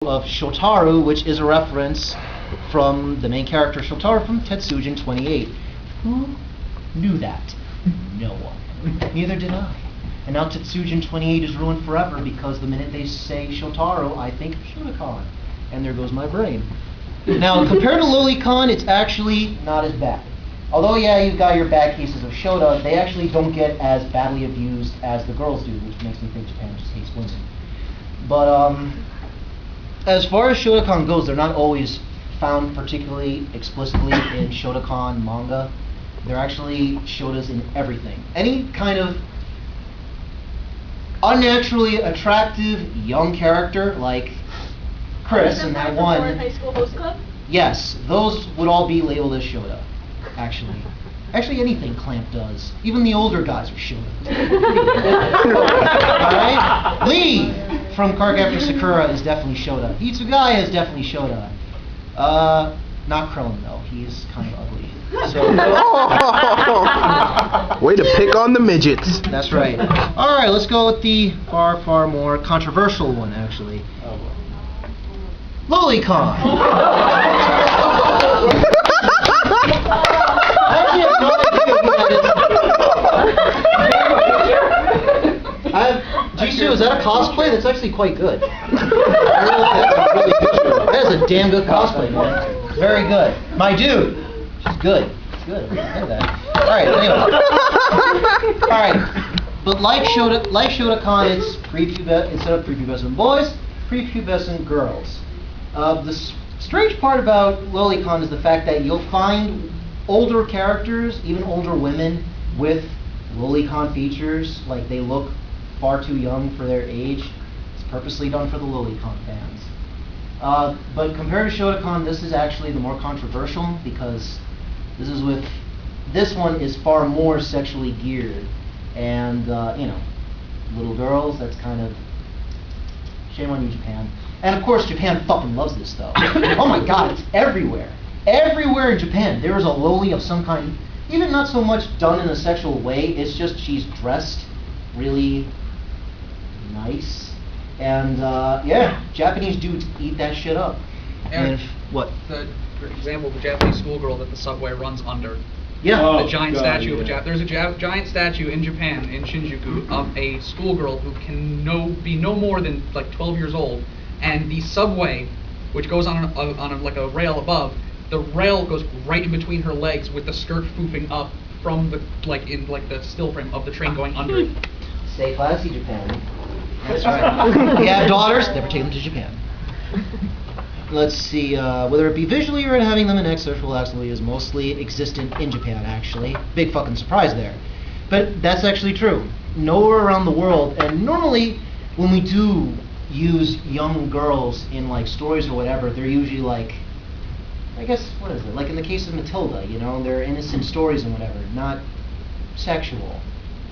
of Shotaro, which is a reference from the main character Shotaro from Tetsujin 28. Who knew that? No one. Neither did I. And now Tetsujin 28 is ruined forever because the minute they say Shotaro, I think of Shotokan. And there goes my brain. Now, compared to Lolicon, it's actually not as bad. Although, yeah, you've got your bad cases of Shota, they actually don't get as badly abused as the girls do, which makes me think Japan just hates women. But, as far as Shotokan goes, they're not always found particularly explicitly in Shotokan manga. They're actually Shotas in everything. Any kind of unnaturally attractive young character, like Chris in that one. High School Host Club? Yes, those would all be labeled as Shota, actually. Actually, anything Clamp does. Even the older guys are Shota. Alright? Lee from Cardcaptor Sakura is definitely Shota. Itsugaya is definitely Shota. Not Krillin, though. He's kind of ugly. So, way to pick on the midgets. That's right. Alright, let's go with the far, far more controversial one, actually. Lolicon! Actually, I have no idea who that is. Jisoo, is that a cosplay? That's actually quite good. That is a damn good cosplay, man. Very good. My dude. She's good. She's good. Look at that. Alright, anyway. Alright. But like Shotokan, it's instead of prepubescent boys, prepubescent girls. The strange part about Lolicon is the fact that you'll find older characters, even older women, with Lolicon features. Like, they look far too young for their age. It's purposely done for the Lolicon fans. But compared to Shotokan, this is actually the more controversial because this one is far more sexually geared. And, little girls, that's kind of, shame on you, Japan. And of course, Japan fucking loves this stuff. Oh my god, it's everywhere. Everywhere in Japan, there is a loli of some kind. Even not so much done in a sexual way, it's just she's dressed really nice. And, yeah, Japanese dudes eat that shit up. And what? For example, the Japanese schoolgirl that the subway runs under. Yeah. The giant statue of a There's a giant statue in Japan, in Shinjuku, of a schoolgirl who can be no more than like 12 years old. And the subway, which goes on a rail above, the rail goes right in between her legs with the skirt foofing up from the the still frame of the train going under it. Stay classy, Japan. That's right. You have daughters, never take them to Japan. Let's see, whether it be visually or in having them enact sexual acts is mostly existent in Japan, actually. Big fucking surprise there. But that's actually true. Nowhere around the world, and normally when we do use young girls in like stories or whatever, they're usually like, I guess, what is it? Like in the case of Matilda, they're innocent stories and whatever, not sexual.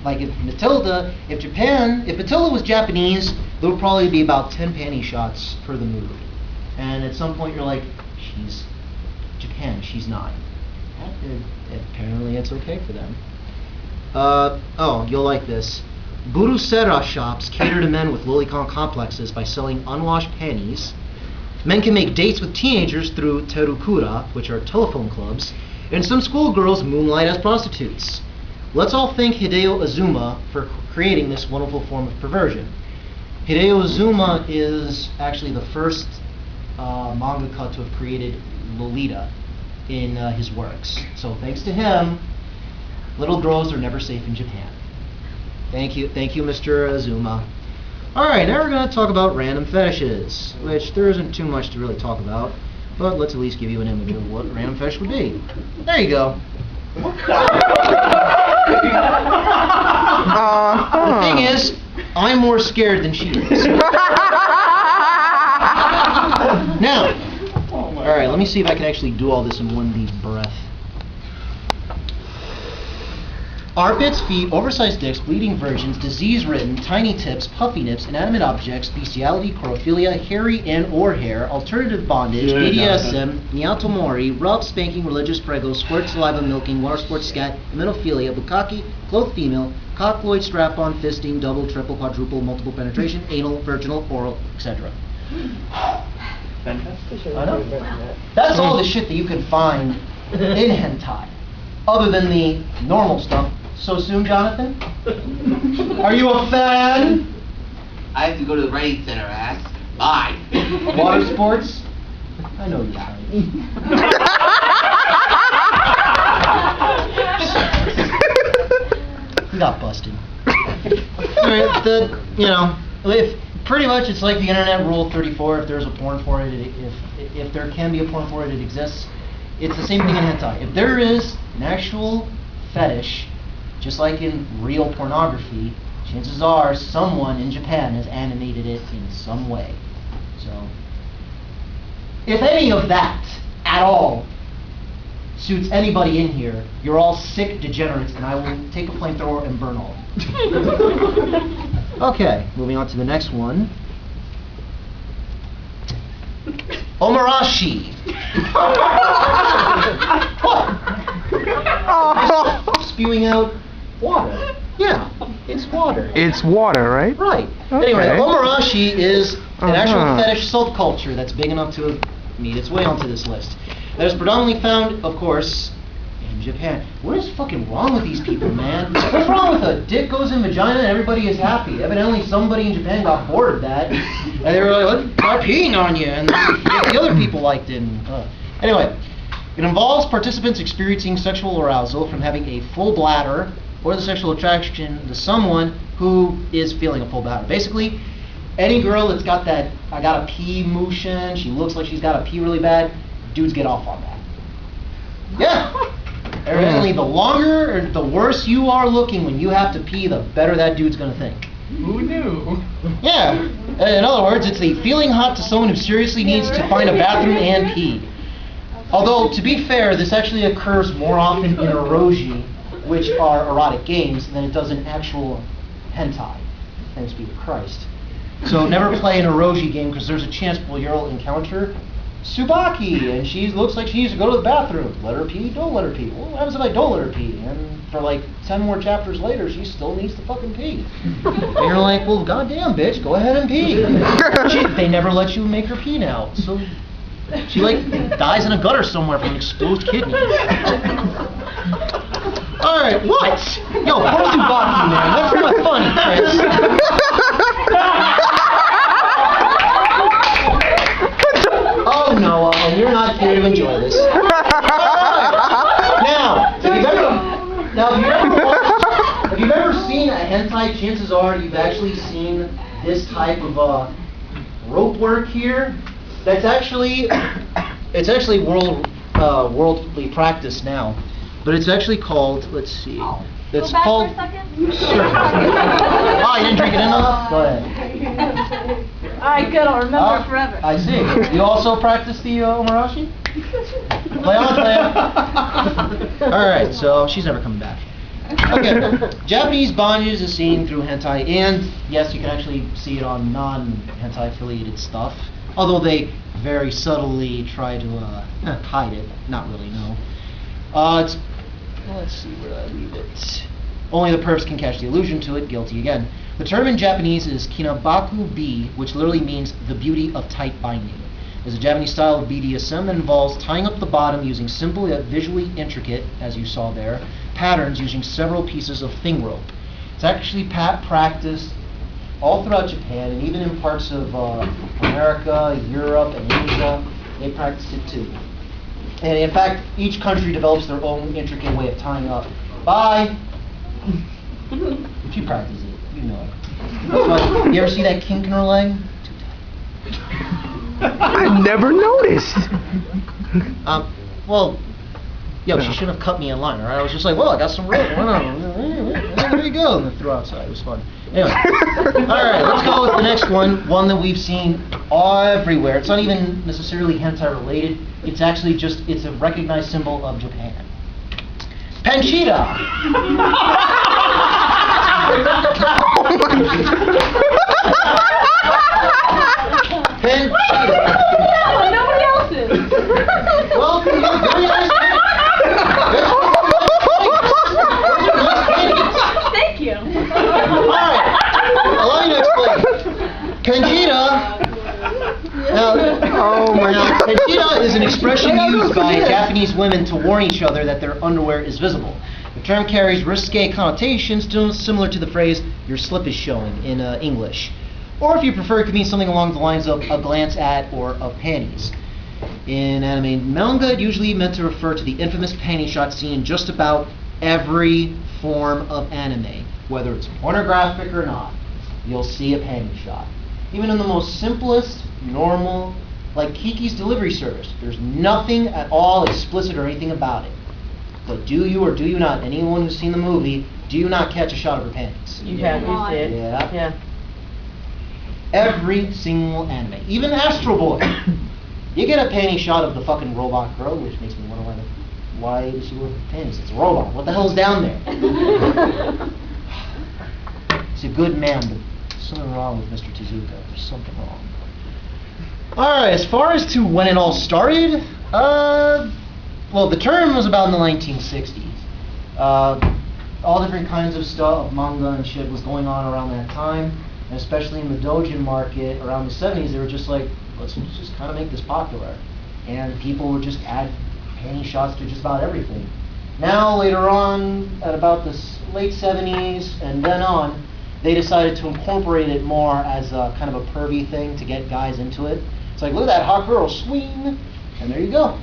Like if Matilda was Japanese, there would probably be about 10 panty shots per the mood. And at some point you're like, she's Japan, she's not. Apparently it's okay for them. Oh, you'll like this. Burusera shops cater to men with lolicon complexes by selling unwashed panties. Men can make dates with teenagers through terukura, which are telephone clubs, and some schoolgirls moonlight as prostitutes. Let's all thank Hideo Azuma for creating this wonderful form of perversion. Hideo Azuma is actually the first mangaka to have created Lolita in his works. So thanks to him, little girls are never safe in Japan. Thank you, Mr. Azuma. Alright, now we're going to talk about random fetishes, which there isn't too much to really talk about, but let's at least give you an image of what a random fetish would be. There you go. The thing is, I'm more scared than she is. Now, alright, let me see if I can actually do all this in one deep breath. Armpits, feet, oversized dicks, bleeding virgins, disease-ridden, tiny tips, puffy nips, inanimate objects, bestiality, chorophilia, hairy and or hair, alternative bondage, BDSM, Niatomori, rub, spanking, religious prego, squirt, saliva, milking, water sports, scat, menophilia, bukkake, clothed female, cockloid, strap-on, fisting, double, triple, quadruple, multiple penetration, anal, virginal, oral, etc. I know. That's all the shit that you can find in hentai, other than the normal stuff. So soon, Jonathan? Are you a fan? I have to go to the writing center, ass. Bye. Water sports? I know you are. You got busted. Alright, if pretty much it's like the internet rule 34. If there's a porn for it, if there can be a porn for it, it exists. It's the same thing in hentai. If there is an actual fetish, just like in real pornography, chances are someone in Japan has animated it in some way. So, if any of that at all suits anybody in here, you're all sick degenerates, and I will take a flamethrower and burn all of you. Okay, moving on to the next one. Omarashi. What? Spewing out water. Yeah, it's water. It's water, right? Right. Okay. Anyway, Omarashi is an actual Uh-huh. fetish subculture that's big enough to meet its way onto this list. That is predominantly found, of course, in Japan. What is fucking wrong with these people, man? What's wrong with a dick goes in vagina and everybody is happy? Evidently somebody in Japan got bored of that, and they were like, let's try peeing on you, and the other people liked it. Anyway, it involves participants experiencing sexual arousal from having a full bladder or the sexual attraction to someone who is feeling a full bladder. Basically, any girl that's got that I gotta pee motion, she looks like she's gotta pee really bad, dudes get off on that. Yeah. Evidently, the longer or the worse you are looking when you have to pee, the better that dude's gonna think. Who knew? Yeah. In other words, it's a feeling hot to someone who seriously needs to find a bathroom and pee. Although, to be fair, this actually occurs more often in eroji, which are erotic games, than it does in actual hentai. Thanks be to Christ. So never play an eroji game, because there's a chance you'll encounter Tsubaki, and she looks like she needs to go to the bathroom. Let her pee, don't let her pee. Well, what happens if I don't let her pee? And for like 10 more chapters later, she still needs to fucking pee. And you're like, well, goddamn, bitch, go ahead and pee. They never let you make her pee now. So she like dies in a gutter somewhere from an exposed kidney. Alright, what? Yo, poor Tsubaki, man. That's not funny, Chris. Oh, Noah, and you're not here to enjoy this. Now, if you've ever seen a hentai, chances are you've actually seen this type of rope work here. That's actually, it's worldly practice now, but it's actually called, let's see, it's Go back called. for a second? Sure. Oh, you didn't drink it enough? Go ahead. Alright, good, I'll remember it forever. I see. You also practice the Omarashi? Play on, play on. Alright, so she's never coming back. Okay. Japanese bondage is seen through hentai, and yes, you can actually see it on non-hentai affiliated stuff. Although they very subtly try to hide it. Not really, no. Let's see, where did I leave it? Only the perps can catch the allusion to it, guilty again. The term in Japanese is kinabaku-bi, which literally means the beauty of tight binding. It's a Japanese style of BDSM that involves tying up the bottom using simple yet visually intricate, as you saw there, patterns using several pieces of thing rope. It's actually practiced all throughout Japan, and even in parts of America, Europe, and Asia, they practice it too. And in fact, each country develops their own intricate way of tying up. Bye! If you practice it, you know it. But you ever see that kink in her leg? Too tight. I never noticed. Well, yo, she shouldn't have cut me in line, alright? I was just like, well, I got some rope. There you go. And then threw outside. It was fun. Anyway. Alright, let's go with the next one. One that we've seen everywhere. It's not even necessarily hentai related. It's actually just, it's a recognized symbol of Japan. Panchita! Panchita. No, nobody else is. Well, very nice. Thank you. Alright, allow me to explain. Panchita. Now, Oh my Now, God. henchira is an expression I know, used by yeah. Japanese women to warn each other that their underwear is visible. The term carries risque connotations similar to the phrase, your slip is showing, in English. Or if you prefer, it could mean something along the lines of a glance at or of panties. In anime manga, it usually meant to refer to the infamous panty shot seen in just about every form of anime. Whether it's pornographic or not, you'll see a panty shot. Even in the most simplest, normal, like Kiki's Delivery Service, there's nothing at all explicit or anything about it. But do you or do you not, anyone who's seen the movie, do you not catch a shot of her panties? You have, you said. Yeah. Yeah. Every single anime, even Astro Boy. You get a panty shot of the fucking robot girl, which makes me wonder why is she wearing panties? It's a robot. What the hell's down there? He's a good man, but there's something wrong with Mr. Tezuka. There's something wrong. Alright, as far as to when it all started, well, the term was about in the 1960s. All different kinds of stuff, manga and shit was going on around that time, and especially in the doujin market around the 70s, they were just like, let's just kind of make this popular. And people would just add panty shots to just about everything. Now, later on, at about the late 70s and then on, they decided to incorporate it more as a kind of a pervy thing to get guys into it. It's like, look at that hot girl swing, and there you go.